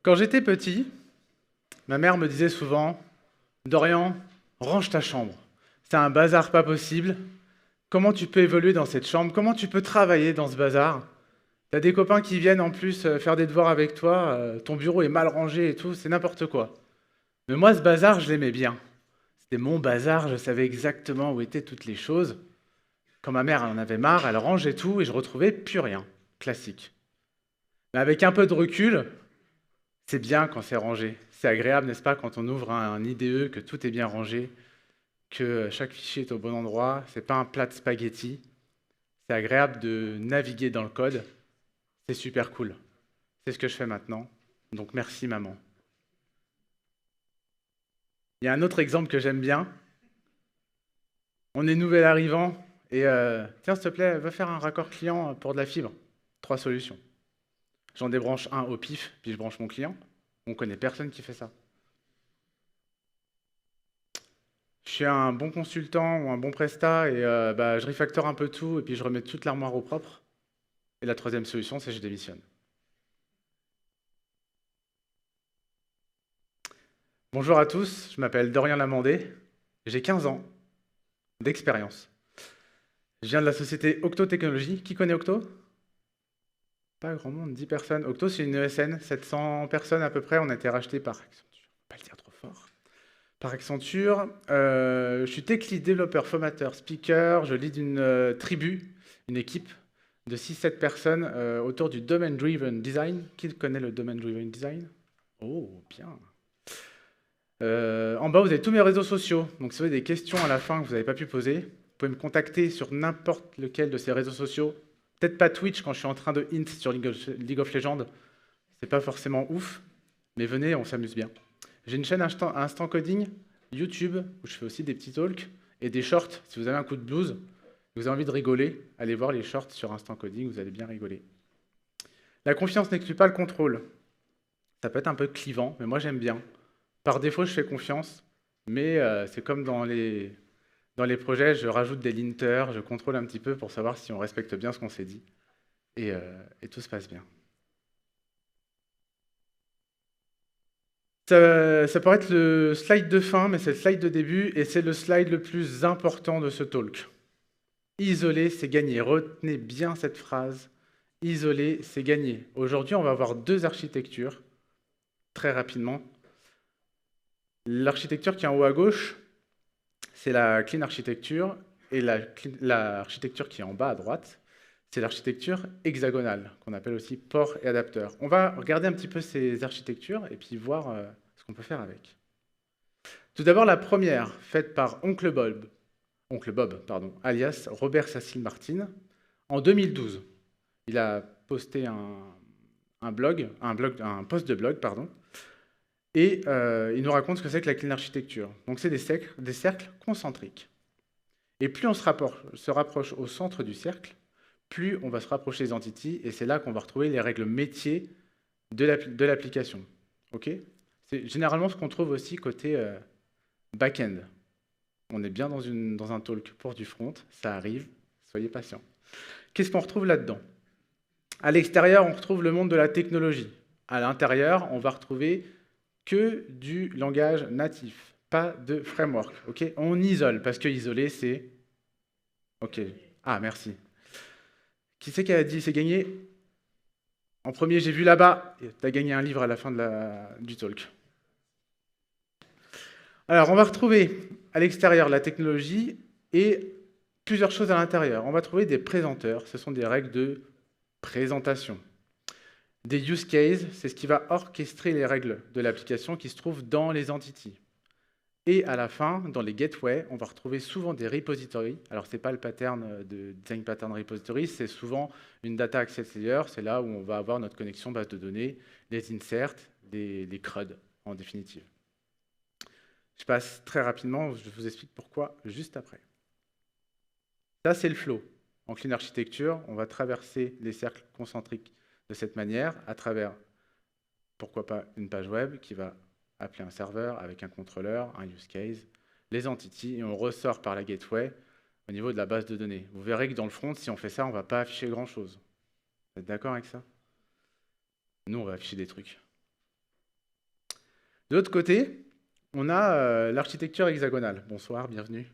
Quand j'étais petit, ma mère me disait souvent: Dorian, range ta chambre. C'est un bazar pas possible. Comment tu peux évoluer dans cette chambre? Comment tu peux travailler dans ce bazar? T'as des copains qui viennent en plus faire des devoirs avec toi, ton bureau est mal rangé et tout, c'est n'importe quoi. Mais moi, ce bazar, je l'aimais bien. C'était mon bazar, je savais exactement où étaient toutes les choses. Quand ma mère en avait marre, elle rangeait tout et je retrouvais plus rien. Classique. Mais avec un peu de recul, c'est bien quand c'est rangé. C'est agréable, n'est-ce pas, quand on ouvre un IDE, que tout est bien rangé, que chaque fichier est au bon endroit. C'est pas un plat de spaghettis. C'est agréable de naviguer dans le code. C'est super cool. C'est ce que je fais maintenant. Donc merci maman. Il y a un autre exemple que j'aime bien. On est nouvel arrivant et tiens s'il te plaît, va faire un raccord client pour de la fibre. 3 solutions. J'en débranche un au pif, puis je branche mon client. On connaît personne qui fait ça. Je suis un bon consultant ou un bon prestat et je refactor un peu tout et puis je remets toute l'armoire au propre. Et la troisième solution, c'est que je démissionne. Bonjour à tous, je m'appelle Dorian Lamandé, j'ai 15 ans d'expérience. Je viens de la société Octo Technologies. Qui connaît Octo? Pas grand monde, 10 personnes. Octo, c'est une ESN, 700 personnes à peu près. On a été racheté par Accenture. Pas le dire trop fort. Par Accenture. Je suis tech lead, développeur, formateur, speaker. Je lead une tribu, une équipe de 6-7 personnes autour du Domain Driven Design. Qui connaît le Domain Driven Design? Oh, bien. En bas, vous avez tous mes réseaux sociaux. Donc, si vous avez des questions à la fin que vous n'avez pas pu poser, vous pouvez me contacter sur n'importe lequel de ces réseaux sociaux. Peut-être pas Twitch quand je suis en train de hint sur League of Legends. C'est pas forcément ouf, mais venez, on s'amuse bien. J'ai une chaîne Instant Coding, YouTube, où je fais aussi des petits talks et des shorts. Si vous avez un coup de blues, vous avez envie de rigoler, allez voir les shorts sur Instant Coding, vous allez bien rigoler. La confiance n'exclut pas le contrôle. Ça peut être un peu clivant, mais moi j'aime bien. Par défaut, je fais confiance, mais c'est comme dans les projets, je rajoute des linters, je contrôle un petit peu pour savoir si on respecte bien ce qu'on s'est dit, et tout se passe bien. Ça pourrait être le slide de fin, mais c'est le slide de début, et c'est le slide le plus important de ce talk. Isoler, c'est gagner. Retenez bien cette phrase. Isoler, c'est gagner. Aujourd'hui, on va avoir 2 architectures, très rapidement. L'architecture qui est en haut à gauche, c'est la clean architecture, et l'architecture qui est en bas à droite, c'est l'architecture hexagonale, qu'on appelle aussi port et adapteur. On va regarder un petit peu ces architectures et puis voir ce qu'on peut faire avec. Tout d'abord, la première, faite par Oncle Bob, alias Robert Cecil Martin, en 2012. Il a posté un post de blog, et il nous raconte ce que c'est que la clean architecture. Donc c'est des cercles concentriques. Et plus on se rapproche au centre du cercle, plus on va se rapprocher des entities, et c'est là qu'on va retrouver les règles métiers de l'application. Okay, c'est généralement ce qu'on trouve aussi côté back-end. On est bien dans un talk pour du front, ça arrive, soyez patients. Qu'est-ce qu'on retrouve là-dedans? À l'extérieur, on retrouve le monde de la technologie. À l'intérieur, on va retrouver que du langage natif, pas de framework. Okay, on isole, parce que isoler, c'est... Ok. Ah, merci. Qui c'est qui a dit c'est gagné? En premier, j'ai vu là-bas. Tu as gagné un livre à la fin du talk. Alors, on va retrouver à l'extérieur la technologie et plusieurs choses à l'intérieur. On va trouver des présenteurs. Ce sont des règles de présentation. Des use cases, c'est ce qui va orchestrer les règles de l'application qui se trouvent dans les entities. Et à la fin, dans les gateways, on va retrouver souvent des repositories. Alors, ce n'est pas le pattern de design pattern repository, c'est souvent une data access layer. C'est là où on va avoir notre connexion base de données, des inserts, des CRUD en définitive. Je passe très rapidement, je vous explique pourquoi juste après. Ça, c'est le flow. En clean architecture, on va traverser les cercles concentriques de cette manière à travers, pourquoi pas, une page web qui va appeler un serveur avec un contrôleur, un use case, les entities, et on ressort par la gateway au niveau de la base de données. Vous verrez que dans le front, si on fait ça, on ne va pas afficher grand-chose. Vous êtes d'accord avec ça? Nous, on va afficher des trucs. De l'autre côté, on a l'architecture hexagonale. Bonsoir, bienvenue.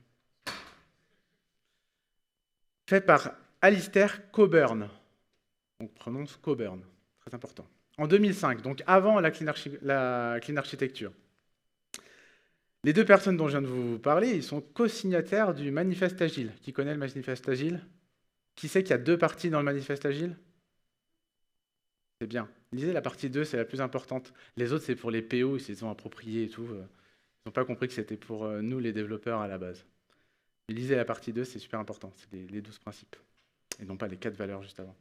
Fait par Alistair Cockburn. On prononce Cockburn, très important. En 2005, donc avant la clean architecture. Les deux personnes dont je viens de vous parler, ils sont co-signataires du manifeste agile. Qui connaît le manifeste agile? Qui sait qu'il y a deux parties dans le manifeste agile? C'est bien. Lisez la partie 2, c'est la plus importante. Les autres, c'est pour les PO, ils se sont appropriés et tout. Ils n'ont pas compris que c'était pour nous, les développeurs, à la base. Mais lisez la partie 2, c'est super important. C'est les 12 principes. Et non pas les 4 valeurs juste avant.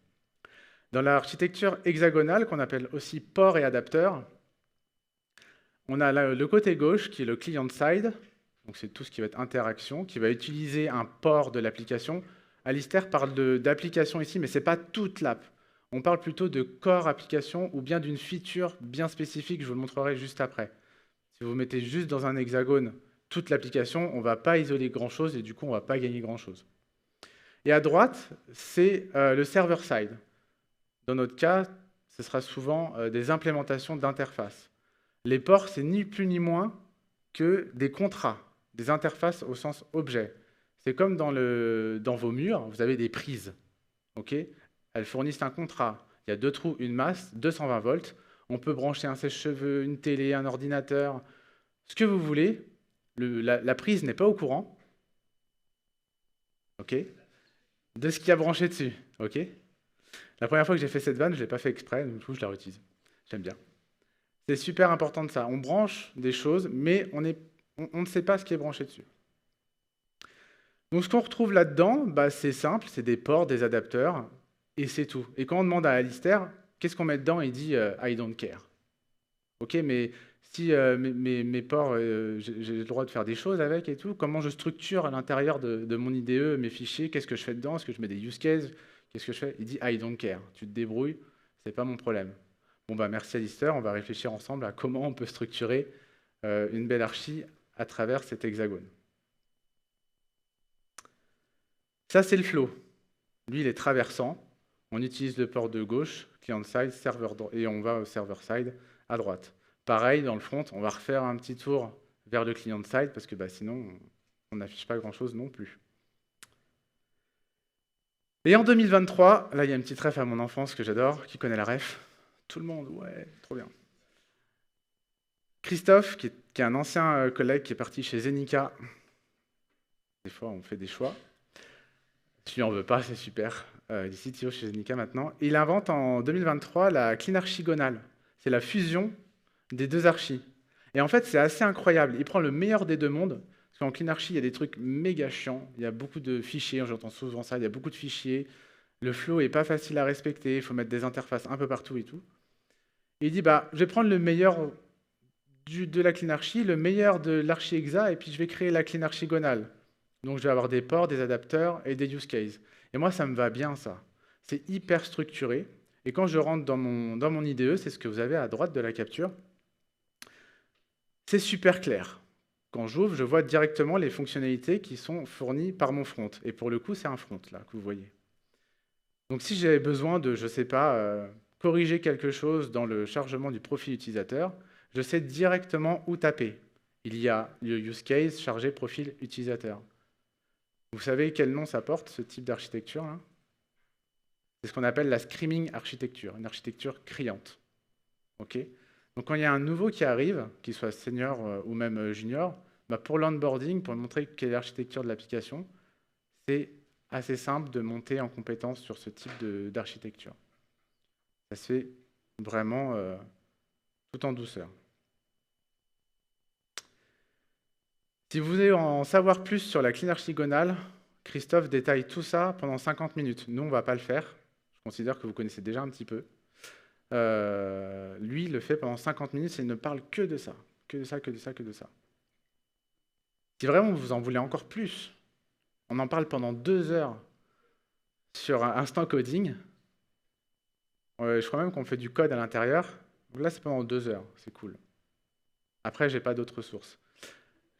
Dans l'architecture hexagonale, qu'on appelle aussi port et adapteur, on a le côté gauche qui est le client-side. Donc c'est tout ce qui va être interaction, qui va utiliser un port de l'application. Alistair parle d'application ici, mais ce n'est pas toute l'app. On parle plutôt de core application ou bien d'une feature bien spécifique, je vous le montrerai juste après. Si vous mettez juste dans un hexagone toute l'application, on ne va pas isoler grand-chose et du coup, on ne va pas gagner grand-chose. Et à droite, c'est le server-side. Dans notre cas, ce sera souvent des implémentations d'interfaces. Les ports, c'est ni plus ni moins que des contrats, des interfaces au sens objet. C'est comme dans vos murs, vous avez des prises. Okay, elles fournissent un contrat. Il y a 2 trous, une masse, 220 volts. On peut brancher un sèche-cheveux, une télé, un ordinateur, ce que vous voulez. La prise n'est pas au courant, okay, de ce qu'il y a branché dessus. Okay. La première fois que j'ai fait cette vanne, je ne l'ai pas fait exprès, donc du coup, je la réutilise. J'aime bien. C'est super important de ça. On branche des choses, mais on ne sait pas ce qui est branché dessus. Donc ce qu'on retrouve là-dedans, c'est simple, c'est des ports, des adapteurs, et c'est tout. Et quand on demande à Alistair, qu'est-ce qu'on met dedans, il dit I don't care. Ok, mais si mes ports, j'ai le droit de faire des choses avec et tout, comment je structure à l'intérieur de mon IDE mes fichiers, qu'est-ce que je fais dedans, est-ce que je mets des use cases, qu'est-ce que je fais? Il dit I don't care, tu te débrouilles, c'est pas mon problème. Bon merci Alistair, on va réfléchir ensemble à comment on peut structurer une belle archi à travers cet hexagone. Ça, c'est le flow. Lui, il est traversant. On utilise le port de gauche, client-side, serveur, et on va au server-side à droite. Pareil, dans le front, on va refaire un petit tour vers le client-side, parce que sinon, on n'affiche pas grand-chose non plus. Et en 2023, là, il y a une petite ref à mon enfance que j'adore. Qui connaît la ref? Tout le monde, ouais, trop bien. Christophe, qui est un ancien collègue qui est parti chez Zenica. Des fois, on fait des choix. Si tu n'en veux pas, c'est super. Il est CTO chez Zenica maintenant. Et il invente en 2023 la clean archigonale. C'est la fusion des deux archis. Et en fait, c'est assez incroyable. Il prend le meilleur des deux mondes. Parce qu'en clean archi, il y a des trucs méga chiants. Il y a beaucoup de fichiers, j'entends souvent ça, il y a beaucoup de fichiers. Le flow n'est pas facile à respecter, il faut mettre des interfaces un peu partout et tout. Et il dit, je vais prendre le meilleur de la clean archi, le meilleur de l'archi hexa, et puis je vais créer la clean archigonale. Donc je vais avoir des ports, des adapteurs et des use cases. Et moi, ça me va bien, ça. C'est hyper structuré. Et quand je rentre dans mon IDE, c'est ce que vous avez à droite de la capture, c'est super clair. Quand j'ouvre, je vois directement les fonctionnalités qui sont fournies par mon front. Et pour le coup, c'est un front, là, que vous voyez. Donc si j'ai besoin de, je ne sais pas, corriger quelque chose dans le chargement du profil utilisateur, je sais directement où taper. Il y a le use case chargé profil utilisateur. Vous savez quel nom ça porte, ce type d'architecture là? C'est ce qu'on appelle la screaming architecture, une architecture criante. Okay, donc quand il y a un nouveau qui arrive, qu'il soit senior ou même junior, pour l'onboarding, pour montrer quelle est l'architecture de l'application, c'est assez simple de monter en compétence sur ce type d'architecture. Ça se fait vraiment tout en douceur. Si vous voulez en savoir plus sur la clean archigonale, Christophe détaille tout ça pendant 50 minutes. Nous, on ne va pas le faire. Je considère que vous connaissez déjà un petit peu. Lui, il le fait pendant 50 minutes et il ne parle que de ça. Que de ça, que de ça, que de ça. Si vraiment vous en voulez encore plus, on en parle pendant 2 heures sur Instant Coding. Je crois même qu'on fait du code à l'intérieur. Donc là, c'est pendant 2 heures. C'est cool. Après, je n'ai pas d'autres sources.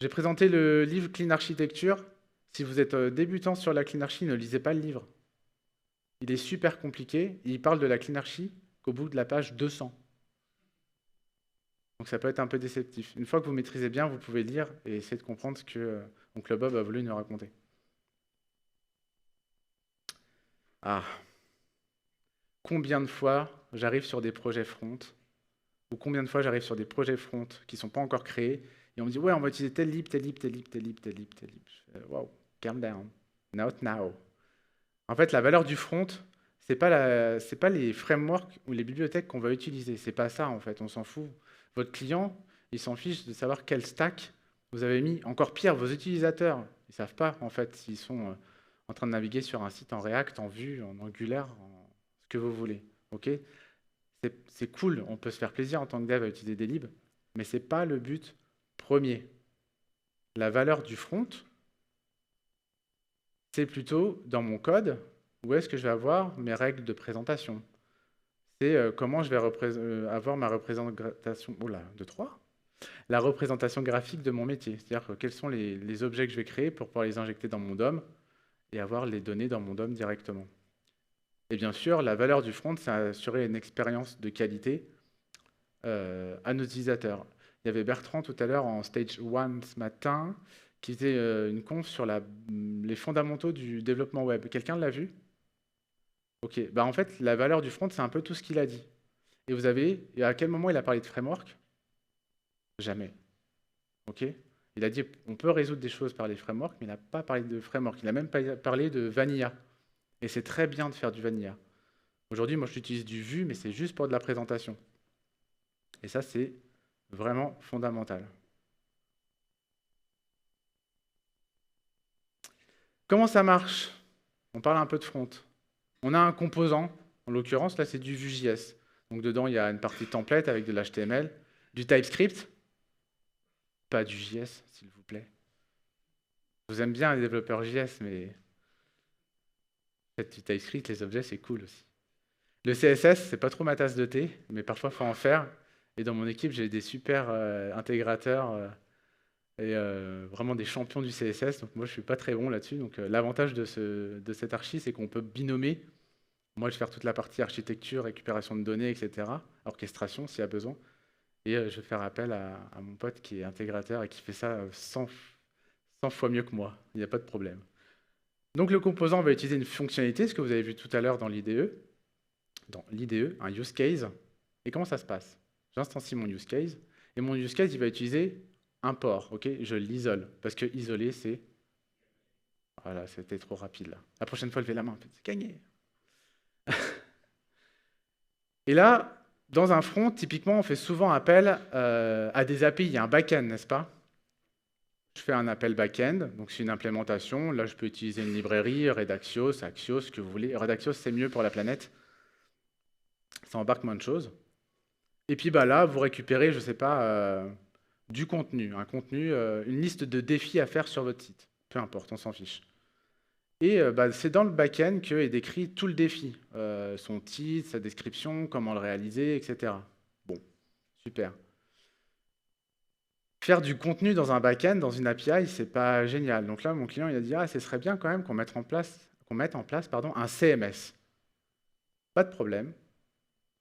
J'ai présenté le livre Clean Architecture. Si vous êtes débutant sur la Clean Archi, ne lisez pas le livre. Il est super compliqué. Il parle de la Clean Archi qu'au bout de la page 200. Donc Donc ça peut être un peu déceptif. Une fois que vous maîtrisez bien, vous pouvez lire et essayer de comprendre ce que Oncle Bob a voulu nous raconter. Ah, combien de fois j'arrive sur des projets front, ou combien de fois j'arrive sur des projets front qui ne sont pas encore créés, et on me dit, ouais, on va utiliser tel lib, tel lib, tel lib, tel lib, tel lib, tel lib. Je fais, wow, calm down, not now. En fait, la valeur du front, c'est pas les frameworks ou les bibliothèques qu'on va utiliser. C'est pas ça, en fait, on s'en fout. Votre client, il s'en fiche de savoir quel stack vous avez mis. Encore pire, vos utilisateurs, ils ne savent pas, en fait, s'ils sont en train de naviguer sur un site en React, en Vue, en Angular, en ce que vous voulez. Ok, c'est cool, on peut se faire plaisir en tant que dev à utiliser des libs, mais ce n'est pas le but premier. La valeur du front, c'est plutôt dans mon code, où est-ce que je vais avoir mes règles de présentation. C'est comment je vais avoir ma représentation de 3. La représentation graphique de mon métier. C'est-à-dire quels sont les objets que je vais créer pour pouvoir les injecter dans mon DOM et avoir les données dans mon DOM directement. Et bien sûr, la valeur du front, c'est assurer une expérience de qualité à nos utilisateurs. Il y avait Bertrand tout à l'heure en Stage 1 ce matin qui faisait une conf sur les fondamentaux du développement web. Quelqu'un l'a vu? Ok, bah en fait, la valeur du front, c'est un peu tout ce qu'il a dit. Et à quel moment il a parlé de framework? Jamais. Ok? Il a dit on peut résoudre des choses par les frameworks, mais il n'a pas parlé de framework. Il n'a même pas parlé de vanilla. Et c'est très bien de faire du vanilla. Aujourd'hui, moi, j'utilise du Vue, mais c'est juste pour de la présentation. Et ça, c'est vraiment fondamental. Comment ça marche? On parle un peu de front. On a un composant, en l'occurrence, là, c'est du Vue.js. Donc dedans, il y a une partie template avec de l'HTML, du TypeScript, pas du JS, s'il vous plaît. Je vous aime bien les développeurs JS, mais faites du TypeScript, les objets, c'est cool aussi. Le CSS, c'est pas trop ma tasse de thé, mais parfois, il faut en faire. Et dans mon équipe, j'ai des super intégrateurs et vraiment des champions du CSS. Donc moi, je suis pas très bon là-dessus. Donc l'avantage de cette archi, c'est qu'on peut binomer. Moi, je vais faire toute la partie architecture, récupération de données, etc. Orchestration, s'il y a besoin. Et je vais faire appel à mon pote qui est intégrateur et qui fait ça 100 fois mieux que moi. Il n'y a pas de problème. Donc le composant va utiliser une fonctionnalité, ce que vous avez vu tout à l'heure dans l'IDE. Dans l'IDE, un use case. Et comment ça se passe? J'instancie mon use case. Et mon use case, il va utiliser un port. Ok, je l'isole. Parce que isoler, c'est... Voilà, c'était trop rapide là. La prochaine fois, levez la main. C'est gagné. Et là, dans un front, typiquement, on fait souvent appel à des API. Il y a un back-end, n'est-ce pas? Je fais un appel back-end, donc c'est une implémentation. Là, je peux utiliser une librairie, Redaxios, Axios, ce que vous voulez. Redaxios, c'est mieux pour la planète. Ça embarque moins de choses. Et puis là, vous récupérez, je ne sais pas, du contenu. Un contenu, une liste de défis à faire sur votre site. Peu importe, on s'en fiche. Et c'est dans le back-end qu'est décrit tout le défi. Son titre, sa description, comment le réaliser, etc. Bon, super. Faire du contenu dans un back-end, dans une API, c'est pas génial. Donc là, mon client, il a dit, ah, ce serait bien quand même qu'on mette en place, un CMS. Pas de problème.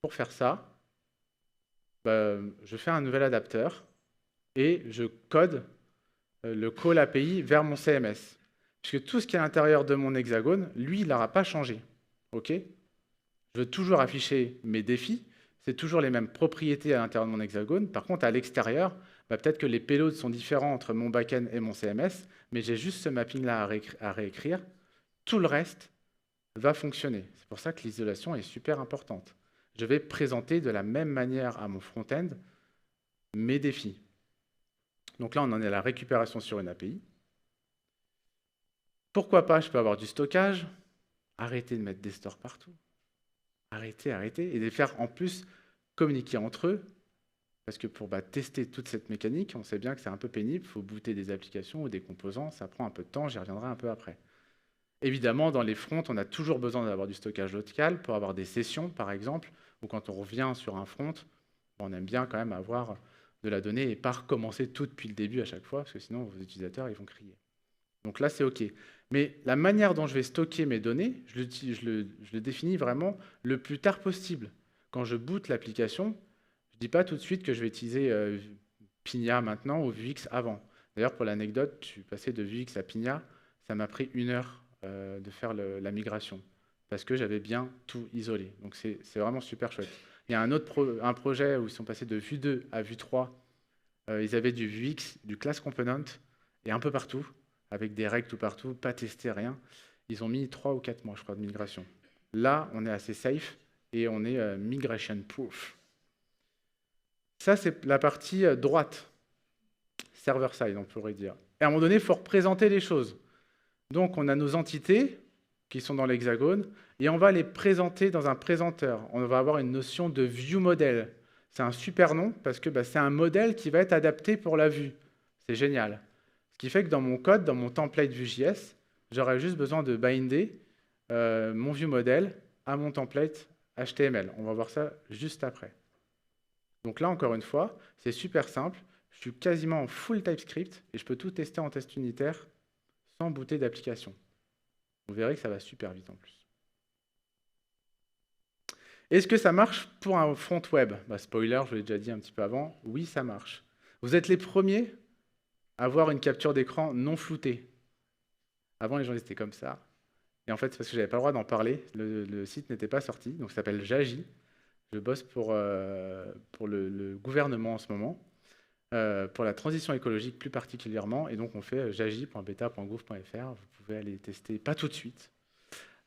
Pour faire ça, je fais un nouvel adapteur et je code le call API vers mon CMS. Puisque tout ce qui est à l'intérieur de mon hexagone, lui, il n'aura pas changé. Ok? Je veux toujours afficher mes défis. C'est toujours les mêmes propriétés à l'intérieur de mon hexagone. Par contre, à l'extérieur, peut-être que les payloads sont différents entre mon backend et mon CMS, mais j'ai juste ce mapping-là à réécrire. Tout le reste va fonctionner. C'est pour ça que l'isolation est super importante. Je vais présenter de la même manière à mon front-end mes défis. Donc là, on en est à la récupération sur une API. Pourquoi pas, je peux avoir du stockage. Arrêtez de mettre des stores partout. Arrêtez. Et de les faire en plus communiquer entre eux. Parce que pour tester toute cette mécanique, on sait bien que c'est un peu pénible. Il faut booter des applications ou des composants. Ça prend un peu de temps, j'y reviendrai un peu après. Évidemment, dans les fronts, on a toujours besoin d'avoir du stockage local pour avoir des sessions, par exemple, ou quand on revient sur un front, on aime bien quand même avoir de la donnée et pas recommencer tout depuis le début à chaque fois, parce que sinon, vos utilisateurs, ils vont crier. Donc là, c'est OK. Mais la manière dont je vais stocker mes données, je le définis vraiment le plus tard possible. Quand je boot l'application, Je ne dis pas tout de suite que je vais utiliser Pinia maintenant ou Vuex avant. D'ailleurs, pour l'anecdote, je suis passé de Vuex à Pinia, ça m'a pris 1 heure de faire la migration, parce que j'avais bien tout isolé. Donc c'est vraiment super chouette. Il y a un projet où ils sont passés de Vue 2 à Vue 3. Ils avaient du Vuex, du Class Component, et un peu partout, avec des règles tout partout, pas testé, rien. Ils ont mis 3 ou 4 mois, je crois, de migration. Là, on est assez safe, et on est migration proof. Ça, c'est la partie droite, server-side, on pourrait dire. Et à un moment donné, il faut représenter les choses. Donc, on a nos entités qui sont dans l'hexagone, et on va les présenter dans un présenteur. On va avoir une notion de view model. C'est un super nom, parce que c'est un modèle qui va être adapté pour la vue. C'est génial. Ce qui fait que dans mon code, dans mon template Vue.js, j'aurai juste besoin de binder mon view model à mon template HTML. On va voir ça juste après. Donc là, encore une fois, c'est super simple. Je suis quasiment en full TypeScript et je peux tout tester en test unitaire sans booter d'application. Vous verrez que ça va super vite en plus. Est-ce que ça marche pour un front web? Spoiler, je l'ai déjà dit un petit peu avant, oui, ça marche. Vous êtes les premiers à avoir une capture d'écran non floutée. Avant, les gens étaient comme ça. Et en fait, c'est parce que je n'avais pas le droit d'en parler. Le site n'était pas sorti, donc ça s'appelle Jagi. Je bosse pour le gouvernement en ce moment, pour la transition écologique plus particulièrement. Et donc, on fait jagi.beta.gouv.fr. Vous pouvez aller tester, pas tout de suite,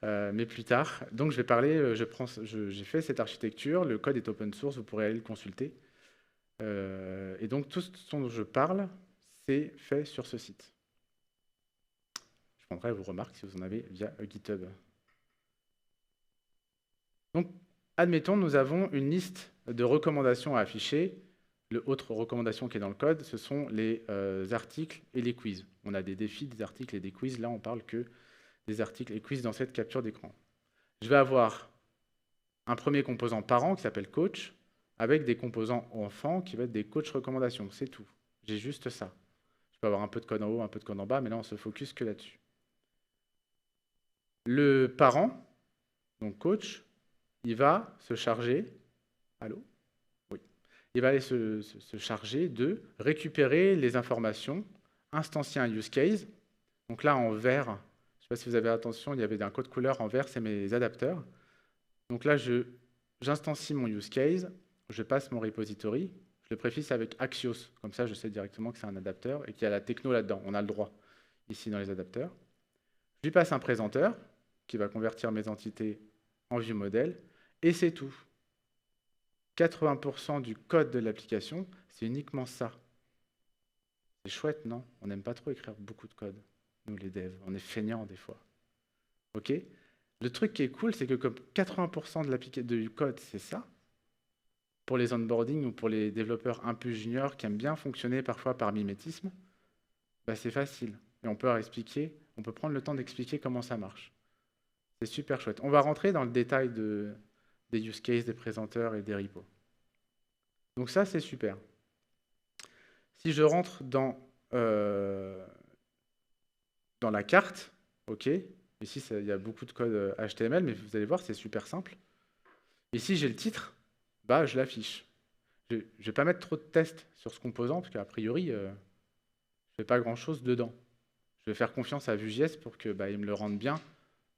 mais plus tard. Donc, je vais parler, j'ai fait cette architecture. Le code est open source, vous pourrez aller le consulter. Et donc, tout ce dont je parle, c'est fait sur ce site. Je prendrai vos remarques si vous en avez via GitHub. Donc, admettons, nous avons une liste de recommandations à afficher. L'autre recommandation qui est dans le code, ce sont les articles et les quiz. On a des défis, des articles et des quiz. Là, on parle que des articles et quiz dans cette capture d'écran. Je vais avoir un premier composant parent qui s'appelle coach, avec des composants enfants qui vont être des coach recommandations. C'est tout. J'ai juste ça. Je peux avoir un peu de code en haut, un peu de code en bas, mais là, on se focus que là-dessus. Le parent, donc coach, il va se charger, allô? Oui. Il va aller se charger de récupérer les informations, instancier un use case. Donc là, en vert, je ne sais pas si vous avez attention, il y avait un code couleur en vert, c'est mes adapteurs. Donc là, j'instancie mon use case, je passe mon repository, je le préfixe avec Axios. Comme ça, je sais directement que c'est un adapteur et qu'il y a la techno là-dedans. On a le droit ici dans les adapteurs. Je lui passe un présenteur qui va convertir mes entités en view model. Et c'est tout. 80% du code de l'application, c'est uniquement ça. C'est chouette, non? On n'aime pas trop écrire beaucoup de code, nous les devs. On est feignants des fois. OK? Le truc qui est cool, c'est que comme 80% du code, c'est ça, pour les onboarding ou pour les développeurs un peu juniors qui aiment bien fonctionner parfois par mimétisme, c'est facile. Et on peut prendre le temps d'expliquer comment ça marche. C'est super chouette. On va rentrer dans le détail des use cases, des présenteurs et des repos. Donc ça, c'est super. Si je rentre dans la carte, OK, ici, il y a beaucoup de code HTML, mais vous allez voir, c'est super simple. Ici, j'ai le titre, je l'affiche. Je ne vais pas mettre trop de tests sur ce composant, parce qu'a priori, je ne fais pas grand-chose dedans. Je vais faire confiance à Vue.js pour qu'il me le rende bien.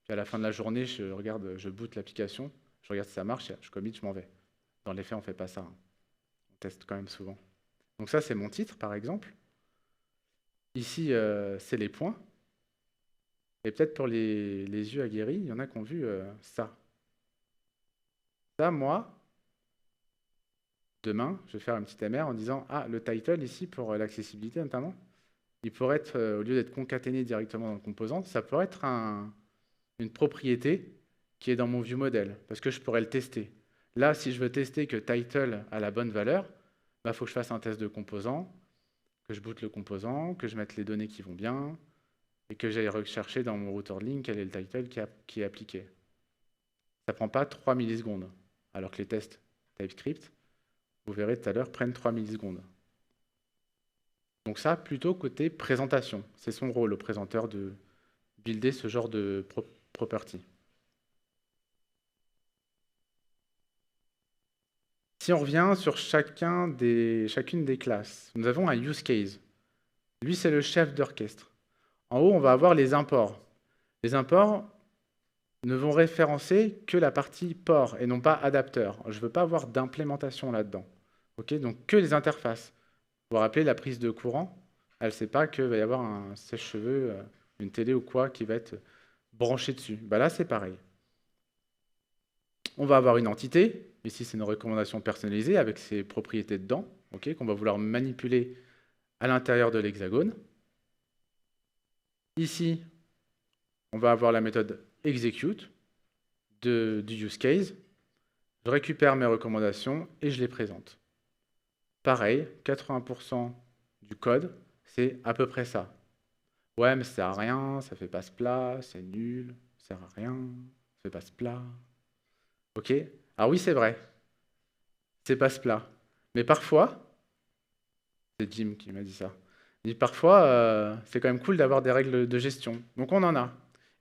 Puis à la fin de la journée, je boot l'application, je regarde si ça marche, je commit, je m'en vais. Dans les faits, on ne fait pas ça. On teste quand même souvent. Donc ça, c'est mon titre, par exemple. Ici, c'est les points. Et peut-être pour les yeux aguerris, il y en a qui ont vu ça. Ça, moi, demain, je vais faire un petit MR en disant « Ah, le title ici, pour l'accessibilité notamment, il pourrait être, au lieu d'être concaténé directement dans le composant, ça pourrait être une propriété qui est dans mon view model, parce que je pourrais le tester. Là, si je veux tester que title a la bonne valeur, il faut que je fasse un test de composant, que je boote le composant, que je mette les données qui vont bien, et que j'aille rechercher dans mon router link quel est le title qui est appliqué. Ça ne prend pas 3 millisecondes, alors que les tests TypeScript, vous verrez tout à l'heure, prennent 3 millisecondes. Donc ça, plutôt côté présentation. C'est son rôle au présenteur de builder ce genre de property. Si on revient sur chacune des classes, nous avons un use case. Lui, c'est le chef d'orchestre. En haut, on va avoir les imports. Les imports ne vont référencer que la partie port et non pas adapteur. Je ne veux pas avoir d'implémentation là-dedans. Ok, donc que les interfaces. Vous vous rappelez la prise de courant, elle ne sait pas qu'il va y avoir un sèche-cheveux, une télé ou quoi qui va être branché dessus. Bah là, c'est pareil. On va avoir une entité. Ici, c'est une recommandation personnalisée avec ses propriétés dedans, ok, qu'on va vouloir manipuler à l'intérieur de l'hexagone. Ici, on va avoir la méthode execute du use case. Je récupère mes recommandations et je les présente. Pareil, 80% du code, c'est à peu près ça. Ouais, mais ça sert à rien, ça fait pas ce plat, c'est nul, ça sert à rien, ça fait pas ce plat. Ok? Alors oui, c'est vrai, c'est pas ce plat. Mais parfois, c'est Jim qui m'a dit ça. Il dit parfois, c'est quand même cool d'avoir des règles de gestion. Donc on en a.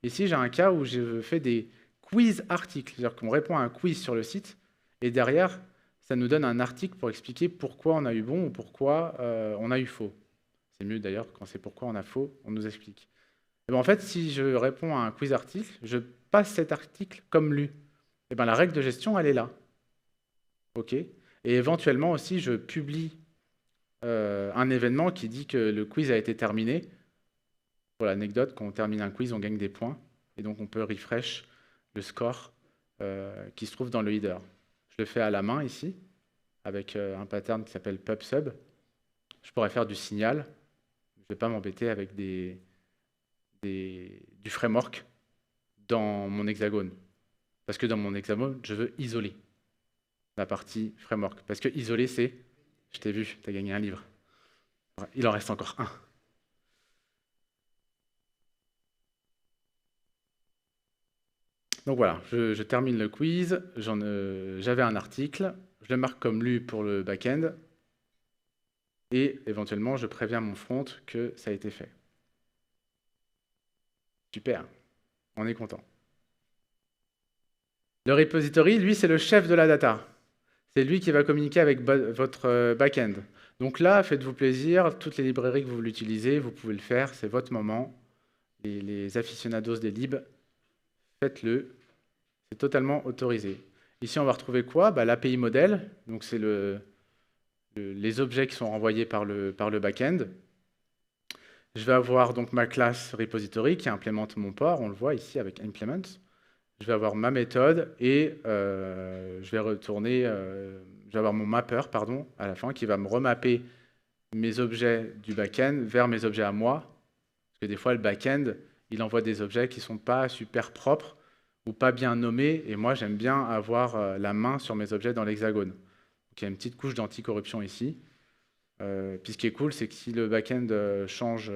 Ici, j'ai un cas où je fais des quiz articles, c'est-à-dire qu'on répond à un quiz sur le site, et derrière, ça nous donne un article pour expliquer pourquoi on a eu bon ou pourquoi on a eu faux. C'est mieux d'ailleurs quand c'est pourquoi on a faux, on nous explique. Et ben, en fait, si je réponds à un quiz article, je passe cet article comme lu. Et ben, la règle de gestion, elle est là. OK? Et éventuellement aussi, je publie un événement qui dit que le quiz a été terminé. Pour l'anecdote, quand on termine un quiz, on gagne des points. Et donc, on peut refresh le score qui se trouve dans le header. Je le fais à la main ici, avec un pattern qui s'appelle pub/sub. Je pourrais faire du signal. Je ne vais pas m'embêter avec du framework dans mon hexagone. Parce que dans mon hexagone, je veux isoler la partie framework. Parce que isoler, c'est... Je t'ai vu, tu as gagné un livre. Il en reste encore un. Donc voilà, je termine le quiz. J'avais un article. Je le marque comme lu pour le back-end. Et éventuellement, je préviens mon front que ça a été fait. Super, on est content. Le repository, lui, c'est le chef de la data. C'est lui qui va communiquer avec votre back-end. Donc là, faites-vous plaisir, toutes les librairies que vous l'utilisez, vous pouvez le faire, c'est votre moment. Les aficionados des libs, faites-le, c'est totalement autorisé. Ici, on va retrouver quoi? L'API modèle, donc c'est les objets qui sont renvoyés par le back-end. Je vais avoir donc ma classe repository qui implémente mon port, on le voit ici avec implement. Je vais avoir ma méthode et je vais avoir mon mapper pardon, à la fin qui va me remapper mes objets du back-end vers mes objets à moi. Parce que des fois, le back-end, il envoie des objets qui ne sont pas super propres ou pas bien nommés. Et moi, j'aime bien avoir la main sur mes objets dans l'hexagone. Donc, il y a une petite couche d'anticorruption ici. Puis ce qui est cool, c'est que si le back-end change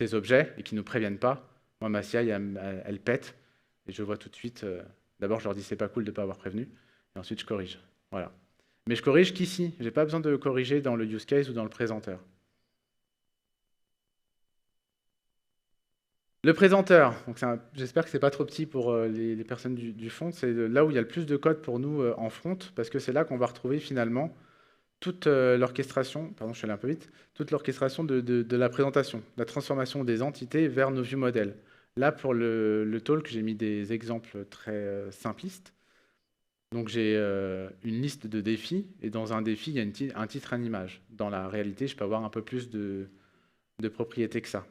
ses objets et qu'ils ne nous préviennent pas, moi, ma CI, elle pète. Et je vois tout de suite, d'abord, je leur dis c'est pas cool de ne pas avoir prévenu. Et ensuite, je corrige. Voilà. Mais je corrige qu'ici. Je n'ai pas besoin de corriger dans le use case ou dans le présenteur. Le présenteur, j'espère que ce n'est pas trop petit pour les personnes du front, c'est là où il y a le plus de code pour nous en front, parce que c'est là qu'on va retrouver finalement toute l'orchestration, pardon, je suis allé un peu vite, toute l'orchestration de la présentation, la transformation des entités vers nos vues modèles. Là, pour le talk, j'ai mis des exemples très simplistes. Donc j'ai une liste de défis, et dans un défi, il y a un titre, une image. Dans la réalité, je peux avoir un peu plus de propriétés que ça.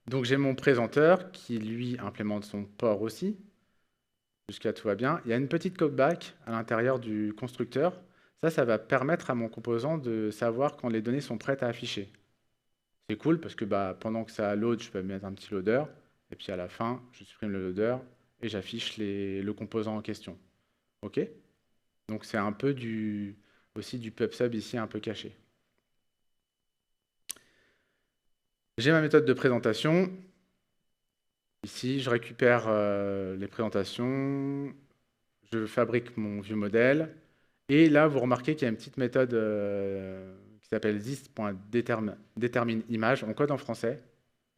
Donc j'ai mon présenteur qui, lui, implémente son port aussi. Jusqu'à tout va bien. Il y a une petite callback à l'intérieur du constructeur. Ça va permettre à mon composant de savoir quand les données sont prêtes à afficher. C'est cool parce que pendant que ça load, je peux mettre un petit loader. Et puis à la fin, je supprime le loader et j'affiche le composant en question. OK? Donc c'est un peu aussi du pub/sub ici un peu caché. J'ai ma méthode de présentation. Ici, je récupère les présentations, je fabrique mon vieux modèle, et là, vous remarquez qu'il y a une petite méthode qui s'appelle this.determineImage. On code en français.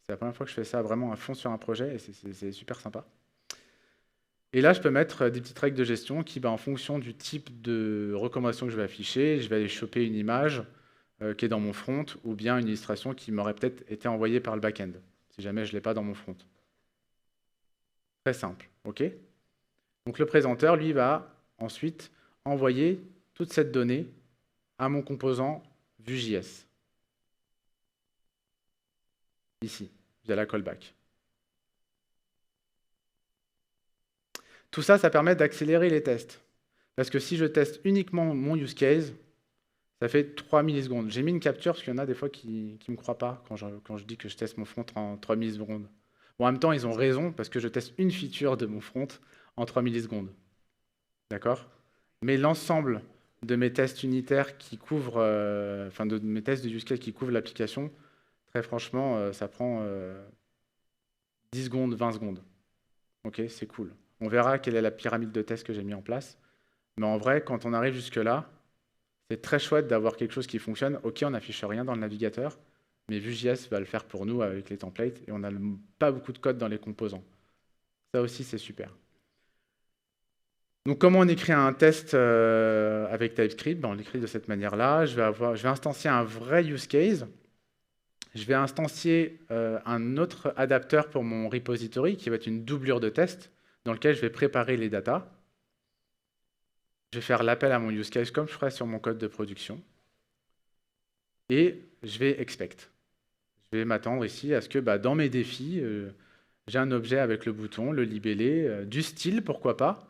C'est la première fois que je fais ça vraiment à fond sur un projet, et c'est super sympa. Et là, je peux mettre des petites règles de gestion qui, en fonction du type de recommandation que je vais afficher, je vais aller choper une image qui est dans mon front ou bien une illustration qui m'aurait peut-être été envoyée par le back-end, si jamais je ne l'ai pas dans mon front. Très simple, OK? Donc le présenteur, lui, va ensuite envoyer toute cette donnée à mon composant Vue.js. Ici, via la callback. Tout ça, ça permet d'accélérer les tests. Parce que si je teste uniquement mon use case, ça fait 3 millisecondes. J'ai mis une capture parce qu'il y en a des fois qui ne me croient pas quand je dis que je teste mon front en 3 millisecondes. Bon, en même temps, ils ont raison parce que je teste une feature de mon front en 3 millisecondes. D'accord? Mais l'ensemble de mes tests unitaires qui couvrent, de mes tests de use case qui couvrent l'application, très franchement, ça prend 10 secondes, 20 secondes. Ok, c'est cool. On verra quelle est la pyramide de tests que j'ai mis en place. Mais en vrai, quand on arrive jusque-là, c'est très chouette d'avoir quelque chose qui fonctionne. Ok, on n'affiche rien dans le navigateur, mais Vue.js va le faire pour nous avec les templates et on n'a pas beaucoup de code dans les composants. Ça aussi, c'est super. Donc, comment on écrit un test avec TypeScript? On l'écrit de cette manière-là. Je vais instancier un vrai use case. Je vais instancier un autre adapteur pour mon repository qui va être une doublure de test dans lequel je vais préparer les datas. Je vais faire l'appel à mon use case comme je ferais sur mon code de production. Et je vais expect. Je vais m'attendre ici à ce que dans mes défis, j'ai un objet avec le bouton, le libellé, du style, pourquoi pas.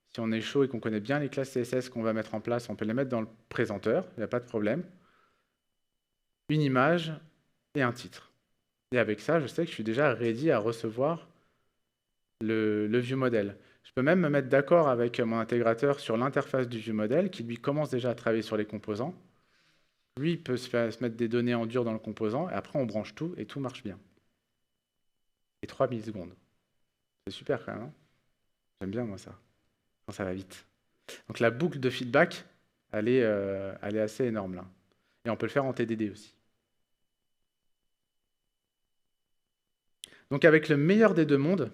Si on est chaud et qu'on connaît bien les classes CSS qu'on va mettre en place, on peut les mettre dans le présenteur, il n'y a pas de problème. Une image et un titre. Et avec ça, je sais que je suis déjà ready à recevoir le ViewModel. Je peux même me mettre d'accord avec mon intégrateur sur l'interface du ViewModel qui lui commence déjà à travailler sur les composants. Lui peut se mettre des données en dur dans le composant et après on branche tout et tout marche bien. Et 3 millisecondes. C'est super quand même. Hein. J'aime bien moi ça, quand ça va vite. Donc la boucle de feedback, elle est assez énorme là. Et on peut le faire en TDD aussi. Donc avec le meilleur des deux mondes,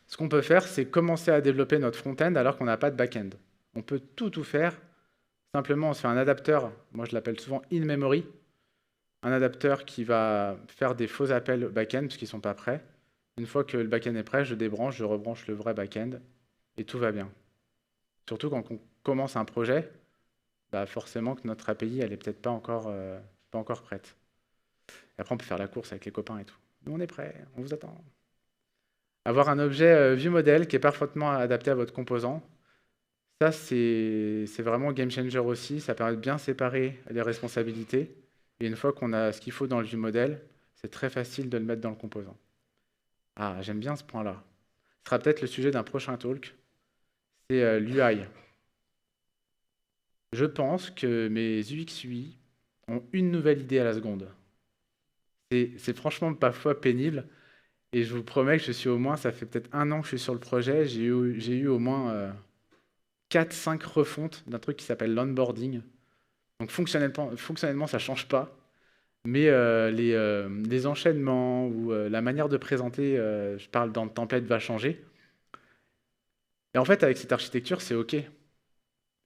ce qu'on peut faire, c'est commencer à développer notre front-end alors qu'on n'a pas de back-end. On peut tout faire. Simplement, on se fait un adapteur, moi je l'appelle souvent in-memory, un adapteur qui va faire des faux appels back-end parce qu'ils ne sont pas prêts. Une fois que le back-end est prêt, je débranche, je rebranche le vrai back-end et tout va bien. Surtout quand on commence un projet, forcément que notre API, elle n'est peut-être pas encore prête. Et après, on peut faire la course avec les copains et tout. Nous, on est prêts, on vous attend. Avoir un objet ViewModel qui est parfaitement adapté à votre composant, ça, c'est vraiment game changer aussi. Ça permet de bien séparer les responsabilités. Et une fois qu'on a ce qu'il faut dans le ViewModel, c'est très facile de le mettre dans le composant. Ah, j'aime bien ce point-là. Ce sera peut-être le sujet d'un prochain talk. C'est l'UI. Je pense que mes UX UI ont une nouvelle idée à la seconde. C'est franchement parfois pénible. Et je vous promets que je suis au moins, ça fait peut-être 1 an que je suis sur le projet, j'ai eu au moins 4-5 refontes d'un truc qui s'appelle l'onboarding. Donc fonctionnellement, ça ne change pas. Mais les enchaînements ou la manière de présenter, je parle dans le template, va changer. Et en fait, avec cette architecture, c'est OK.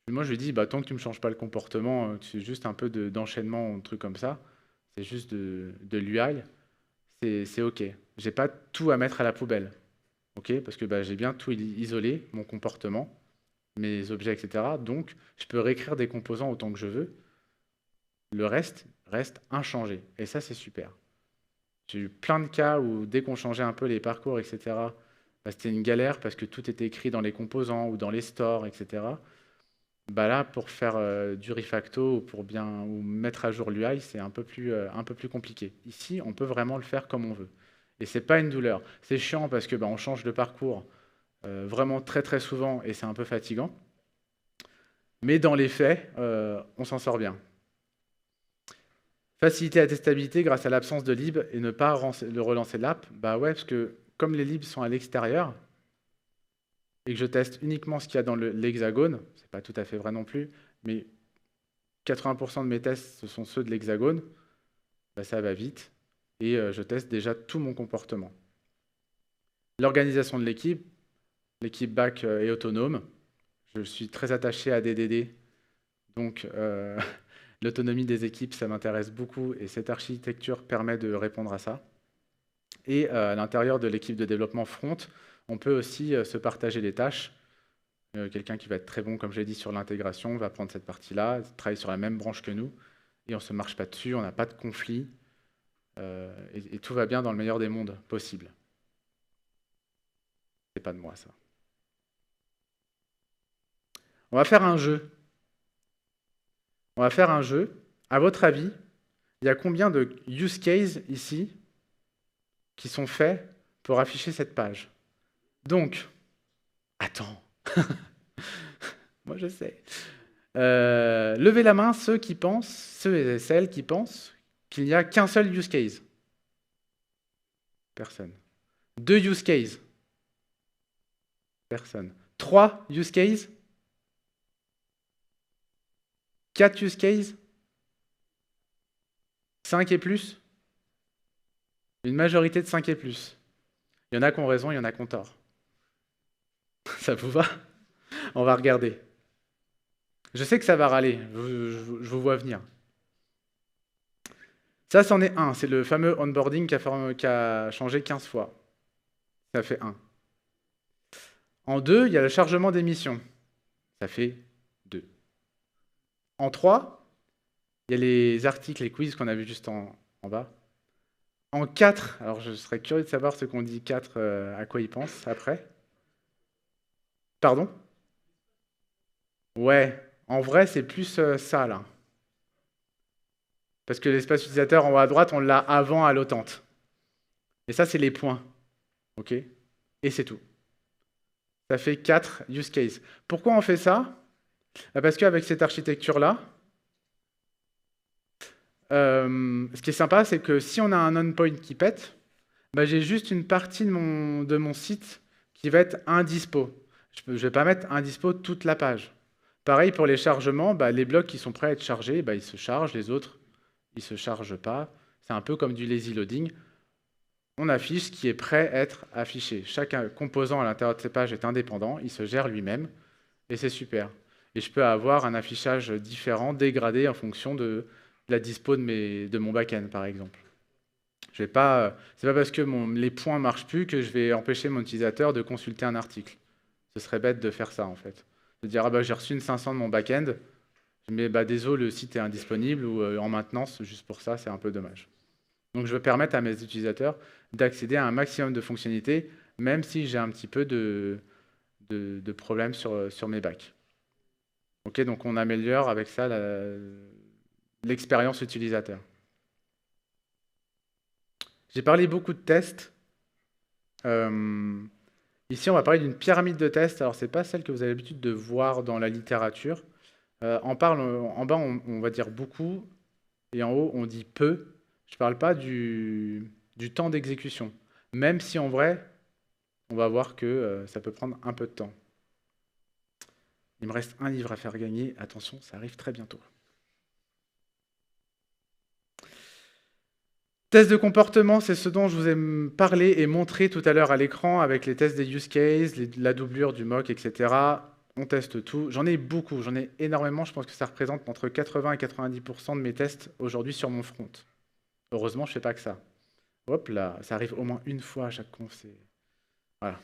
Moi, je lui dis, tant que tu ne me changes pas le comportement, c'est juste un peu d'enchaînement ou un truc comme ça, c'est juste de l'UI, c'est OK. J'ai pas tout à mettre à la poubelle. OK, parce que j'ai bien tout isolé, mon comportement, mes objets, etc. Donc, je peux réécrire des composants autant que je veux. Le reste inchangé. Et ça, c'est super. J'ai eu plein de cas où, dès qu'on changeait un peu les parcours, etc., c'était une galère parce que tout était écrit dans les composants ou dans les stores, etc. Là, pour faire du refacto ou mettre à jour l'UI, c'est un peu plus compliqué. Ici, on peut vraiment le faire comme on veut. Et c'est pas une douleur. C'est chiant parce que on change de parcours vraiment très très souvent et c'est un peu fatigant. Mais dans les faits, on s'en sort bien. Faciliter la testabilité grâce à l'absence de lib et ne pas le relancer l'app. Ouais, parce que comme les libs sont à l'extérieur et que je teste uniquement ce qu'il y a dans l'hexagone, c'est pas tout à fait vrai non plus, mais 80% de mes tests, ce sont ceux de l'hexagone, ça va vite et je teste déjà tout mon comportement. L'organisation de l'équipe, L'équipe back est autonome. Je suis très attaché à DDD, donc l'autonomie des équipes, ça m'intéresse beaucoup et cette architecture permet de répondre à ça. Et à l'intérieur de l'équipe de développement front, on peut aussi se partager les tâches. Quelqu'un qui va être très bon, comme je l'ai dit, sur l'intégration va prendre cette partie-là, travailler sur la même branche que nous, et on ne se marche pas dessus, on n'a pas de conflit, et tout va bien dans le meilleur des mondes possible. C'est pas de moi, ça. On va faire un jeu. On va faire un jeu. À votre avis, il y a combien de use cases ici qui sont faits pour afficher cette page? Donc, attends. Moi, je sais. Levez la main ceux et celles qui pensent qu'il n'y a qu'un seul use case. Personne. 2 use cases. Personne. 3 use cases. 4 use cases. 5 et plus. Une majorité de 5 et plus. Il y en a qui ont raison, il y en a qui ont tort. Ça vous va? On va regarder. Je sais que ça va râler, je vous vois venir. Ça, c'en est un. C'est le fameux onboarding qui a changé 15 fois. Ça fait 1. En 2, il y a le chargement des missions. Ça fait 2. En 3, il y a les articles, les quiz qu'on a vu juste en bas. En 4, alors je serais curieux de savoir ce qu'on dit 4, à quoi ils pensent après. Pardon? Ouais, en vrai, c'est plus ça, là. Parce que l'espace utilisateur en haut à droite, on l'a avant à l'OTANT. Et ça, c'est les points. OK? Et c'est tout. Ça fait 4 use cases. Pourquoi on fait ça? Parce qu'avec cette architecture-là, ce qui est sympa, c'est que si on a un on-point qui pète, j'ai juste une partie de mon site qui va être indispo. Je ne vais pas mettre indispo toute la page. Pareil pour les chargements, les blocs qui sont prêts à être chargés, ils se chargent, les autres, ils ne se chargent pas. C'est un peu comme du lazy loading. On affiche ce qui est prêt à être affiché. Chaque composant à l'intérieur de ces pages est indépendant, il se gère lui-même, et c'est super. Et je peux avoir un affichage différent, dégradé en fonction de la dispo de mon back-end, par exemple. C'est pas parce que les points ne marchent plus que je vais empêcher mon utilisateur de consulter un article. Ce serait bête de faire ça, en fait. De dire, j'ai reçu une 500 de mon back-end, mais désolé, le site est indisponible, ou en maintenance, juste pour ça, c'est un peu dommage. Donc je veux permettre à mes utilisateurs d'accéder à un maximum de fonctionnalités, même si j'ai un petit peu de problèmes sur mes bacs. Ok, donc on améliore avec ça l'expérience utilisateur. J'ai parlé beaucoup de tests. Ici, on va parler d'une pyramide de tests. Alors, ce n'est pas celle que vous avez l'habitude de voir dans la littérature. En bas, on va dire beaucoup, et en haut, on dit peu. Je ne parle pas du temps d'exécution, même si en vrai, on va voir que ça peut prendre un peu de temps. Il me reste un livre à faire gagner. Attention, ça arrive très bientôt. Tests de comportement, c'est ce dont je vous ai parlé et montré tout à l'heure à l'écran avec les tests des use cases, la doublure du mock, etc. On teste tout. J'en ai beaucoup, j'en ai énormément. Je pense que ça représente entre 80 et 90% de mes tests aujourd'hui sur mon front. Heureusement, je ne fais pas que ça. Hop là, ça arrive au moins une fois à chaque conf. Voilà.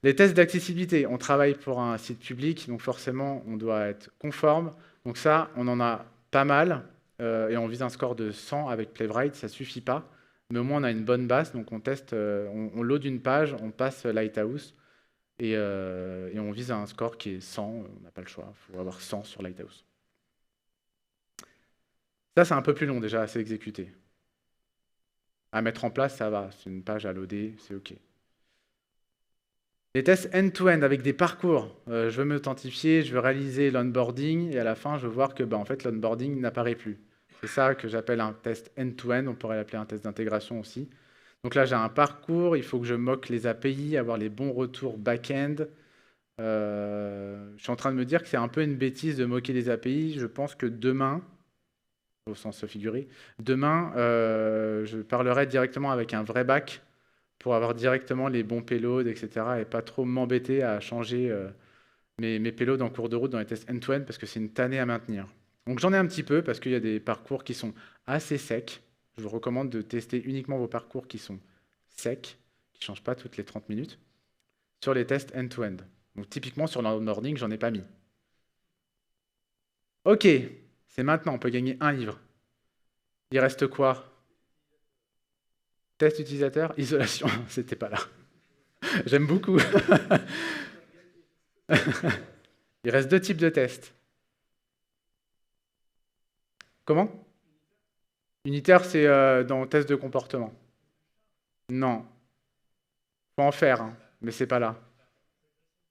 Les tests d'accessibilité, on travaille pour un site public, donc forcément, on doit être conforme. Donc ça, on en a pas mal, et on vise un score de 100 avec Playwright, ça ne suffit pas, mais au moins on a une bonne base, donc on teste, on load une page, on passe Lighthouse, et on vise un score qui est 100, on n'a pas le choix, il faut avoir 100 sur Lighthouse. Ça, c'est un peu plus long déjà à s'exécuter. À mettre en place, ça va, c'est une page à loader, c'est OK. Les tests end-to-end avec des parcours. Je veux m'authentifier, je veux réaliser l'onboarding, et à la fin, je veux voir que en fait, l'onboarding n'apparaît plus. C'est ça que j'appelle un test end-to-end, on pourrait l'appeler un test d'intégration aussi. Donc là, j'ai un parcours, il faut que je moque les API, avoir les bons retours back-end. Je suis en train de me dire que c'est un peu une bêtise de moquer les API. Je pense que demain, au sens figuré, demain, je parlerai directement avec un vrai back pour avoir directement les bons payloads, etc. et pas trop m'embêter à changer mes payloads en cours de route dans les tests end-to-end parce que c'est une tannée à maintenir. Donc j'en ai un petit peu parce qu'il y a des parcours qui sont assez secs. Je vous recommande de tester uniquement vos parcours qui sont secs, qui ne changent pas toutes les 30 minutes, sur les tests end-to-end. Donc typiquement sur l'onboarding, j'en ai pas mis. Ok, c'est maintenant, on peut gagner un livre. Il reste quoi? Test utilisateur, isolation, c'était pas là. J'aime beaucoup. Il reste 2 types de tests. Comment? Unitaire, c'est dans test de comportement. Non. Faut en faire, hein, mais c'est pas là.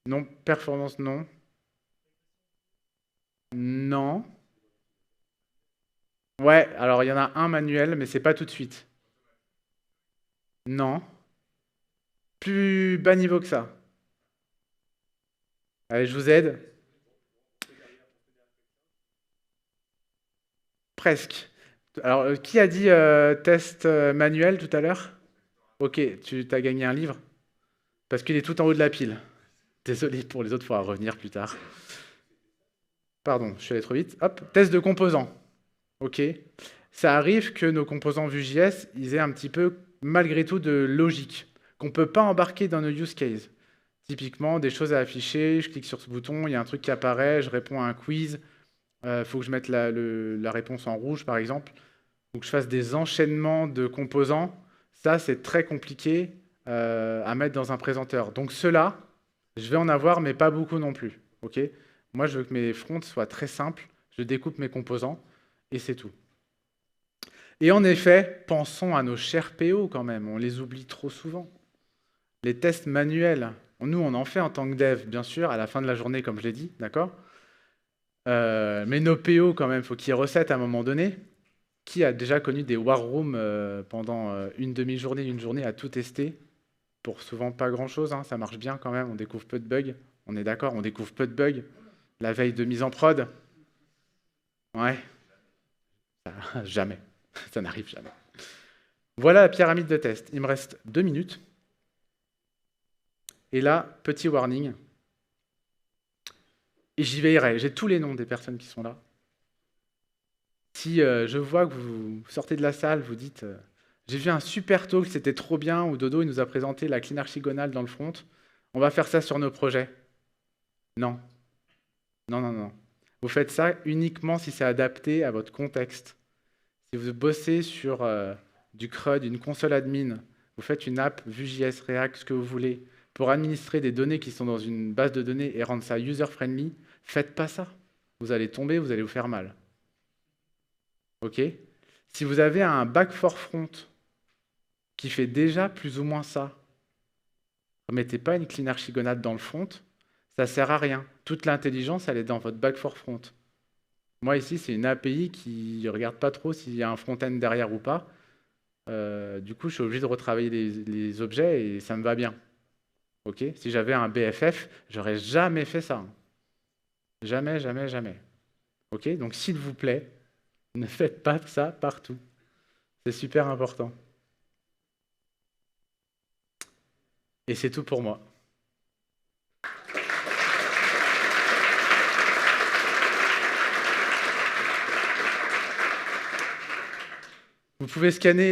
Non, performance, non. Non. Ouais, alors il y en a un manuel, mais c'est pas tout de suite. Non. Plus bas niveau que ça. Allez, je vous aide. Presque. Alors, qui a dit test manuel tout à l'heure? Ok, tu as gagné un livre? Parce qu'il est tout en haut de la pile. Désolé pour les autres, il faudra revenir plus tard. Pardon, je suis allé trop vite. Hop, test de composants. Ok. Ça arrive que nos composants Vue.js, ils aient un petit peu, malgré tout, de logique, qu'on ne peut pas embarquer dans nos use cases. Typiquement, des choses à afficher, je clique sur ce bouton, il y a un truc qui apparaît, je réponds à un quiz, faut que je mette la réponse en rouge, par exemple, ou que je fasse des enchaînements de composants. Ça, c'est très compliqué à mettre dans un présenteur. Donc ceux-là, je vais en avoir, mais pas beaucoup non plus. Ok. Moi, je veux que mes fronts soient très simples, je découpe mes composants, et c'est tout. Et en effet, pensons à nos chers PO quand même, on les oublie trop souvent. Les tests manuels, nous on en fait en tant que dev, bien sûr, à la fin de la journée, comme je l'ai dit, d'accord? Mais nos PO quand même, il faut qu'ils recettent à un moment donné. Qui a déjà connu des war rooms pendant une demi-journée, une journée à tout tester? Pour souvent pas grand-chose, hein, ça marche bien quand même, on découvre peu de bugs. On est d'accord, on découvre peu de bugs. La veille de mise en prod, ouais, jamais. Ça n'arrive jamais. Voilà la pyramide de test. Il me reste 2 minutes. Et là, petit warning. Et j'y veillerai. J'ai tous les noms des personnes qui sont là. Si je vois que vous sortez de la salle, vous dites j'ai vu un super talk, c'était trop bien, où Dodo il nous a présenté la clean archigonale dans le front. On va faire ça sur nos projets. Non. Non, non, non. Vous faites ça uniquement si c'est adapté à votre contexte. Si vous bossez sur du CRUD, une console admin, vous faites une app Vue.js, React, ce que vous voulez, pour administrer des données qui sont dans une base de données et rendre ça user-friendly, faites pas ça. Vous allez tomber, vous allez vous faire mal. Ok? Si vous avez un back for front qui fait déjà plus ou moins ça, ne mettez pas une clean archigonate dans le front, ça ne sert à rien. Toute l'intelligence, elle est dans votre back for front. Moi, ici, c'est une API qui ne regarde pas trop s'il y a un front-end derrière ou pas. Du coup, je suis obligé de retravailler les objets et ça me va bien. Ok? Si j'avais un BFF, j'aurais jamais fait ça. Jamais, jamais, jamais. Ok? Donc, s'il vous plaît, ne faites pas ça partout. C'est super important. Et c'est tout pour moi. Vous pouvez scanner